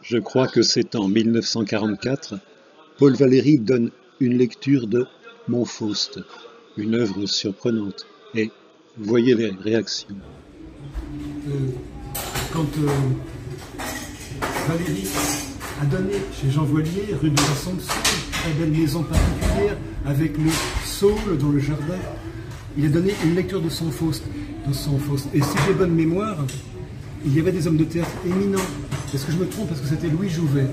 Je crois que c'est en 1944, Paul Valéry donne une lecture de Mon Faust, une œuvre surprenante. Et voyez les réactions. Quand Valéry a donné chez Jean Voilier, rue de l'Assomption, une très belle maison particulière, avec le saule dans le jardin, il a donné une lecture de son Faust. Et si j'ai bonne mémoire, il y avait des hommes de théâtre éminents. Est-ce que je me trompe? Parce que c'était Louis Jouvet.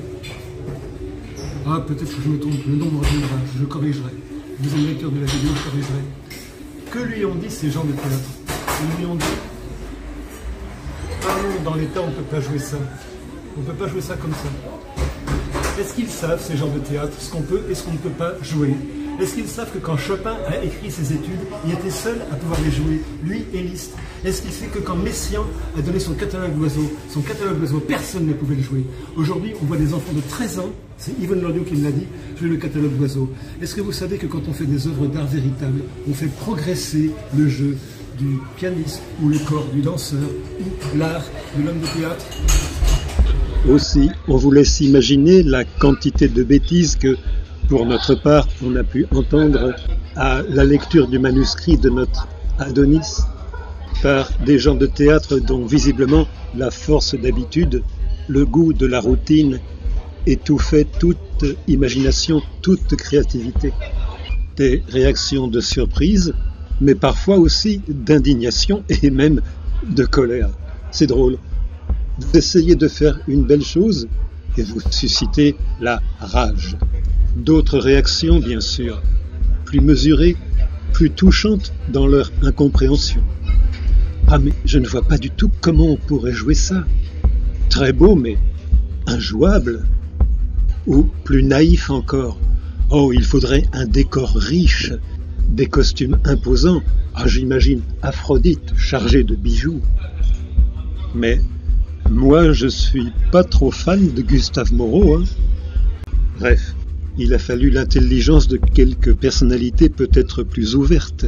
Ah, peut-être que je me trompe, le nom me reviendra, je corrigerai. Deuxième lecture de la vidéo, je corrigerai. Que lui ont dit ces gens de théâtre? Ils lui ont dit: ah non, dans l'État, on ne peut pas jouer ça. On ne peut pas jouer ça comme ça. Est-ce qu'ils savent, ces gens de théâtre, ce qu'on peut et ce qu'on ne peut pas jouer? Est-ce qu'ils savent que quand Chopin a écrit ses études, il était seul à pouvoir les jouer, lui et Liszt? Est-ce qu'il sait que quand Messiaen a donné son catalogue d'oiseaux, personne ne pouvait le jouer? Aujourd'hui, on voit des enfants de 13 ans, c'est Yvonne Loriot qui me l'a dit, jouer le catalogue d'oiseaux. Est-ce que vous savez que quand on fait des œuvres d'art véritables, on fait progresser le jeu du pianiste ou le corps du danseur ou l'art de l'homme de théâtre? Aussi, on vous laisse imaginer la quantité de bêtises que, pour notre part, on a pu entendre à la lecture du manuscrit de notre Adonis par des gens de théâtre dont visiblement la force d'habitude, le goût de la routine étouffait toute imagination, toute créativité. Des réactions de surprise, mais parfois aussi d'indignation et même de colère. C'est drôle. Vous essayez de faire une belle chose et vous suscitez la rage. D'autres réactions, bien sûr, plus mesurées, plus touchantes dans leur incompréhension. Ah, mais je ne vois pas du tout comment on pourrait jouer ça. Très beau, mais injouable. Ou plus naïf encore. Oh, il faudrait un décor riche, des costumes imposants. Ah, j'imagine Aphrodite chargée de bijoux. Mais moi, je suis pas trop fan de Gustave Moreau, hein. Bref. Il a fallu l'intelligence de quelques personnalités peut-être plus ouvertes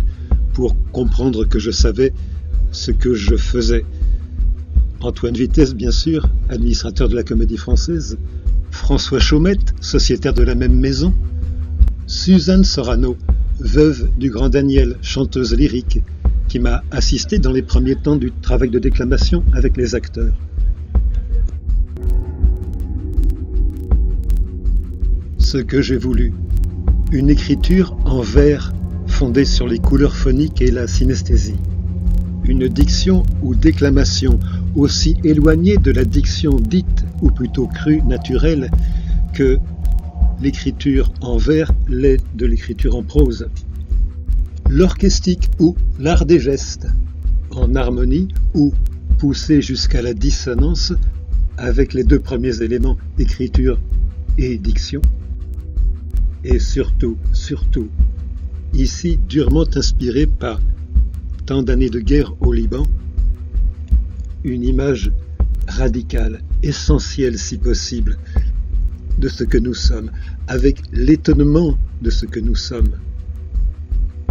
pour comprendre que je savais ce que je faisais. Antoine Vitesse, bien sûr, administrateur de la Comédie Française, François Chaumette, sociétaire de la même maison, Suzanne Sorano, veuve du grand Daniel, chanteuse lyrique, qui m'a assisté dans les premiers temps du travail de déclamation avec les acteurs. Ce que j'ai voulu, une écriture en vers fondée sur les couleurs phoniques et la synesthésie, une diction ou déclamation aussi éloignée de la diction dite, ou plutôt crue, naturelle, que l'écriture en vers l'est de l'écriture en prose, l'orchestique ou l'art des gestes, en harmonie ou poussé jusqu'à la dissonance avec les deux premiers éléments, écriture et diction. Et surtout, ici durement inspiré par tant d'années de guerre au Liban, une image radicale, essentielle si possible, de ce que nous sommes, avec l'étonnement de ce que nous sommes,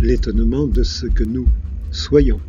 l'étonnement de ce que nous soyons.